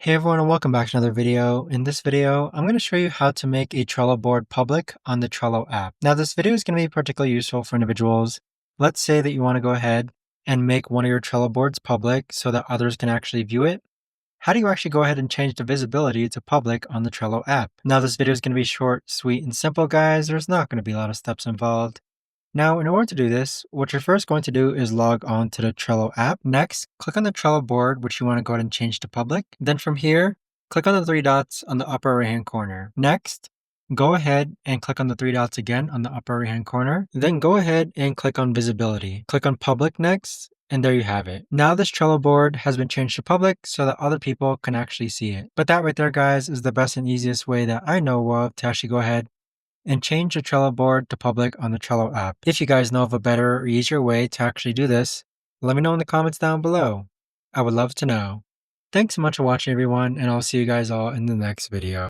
Hey everyone, and welcome back to another video. In this video, I'm going to show you how to make a Trello board public on the Trello app. Now this video is going to be particularly useful for individuals. Let's say that you want to go ahead and make one of your Trello boards public so that others can actually view it. How do you actually go ahead and change the visibility to public on the Trello app? Now this video is going to be short, sweet, and simple, guys. There's not going to be a lot of steps involved. Now, in order to do this, what you're first going to do is log on to the Trello app. Next, click on the Trello board, which you want to go ahead and change to public. Then from here, click on the three dots on the upper right-hand corner. Next, go ahead and click on the three dots again on the upper right-hand corner. Then go ahead and click on visibility. Click on public next, and there you have it. Now this Trello board has been changed to public so that other people can actually see it. But that right there, guys, is the best and easiest way that I know of to actually go ahead and change the Trello board to public on the Trello app. If you guys know of a better or easier way to actually do this, let me know in the comments down below. I would love to know. Thanks so much for watching, everyone, and I'll see you guys all in the next video.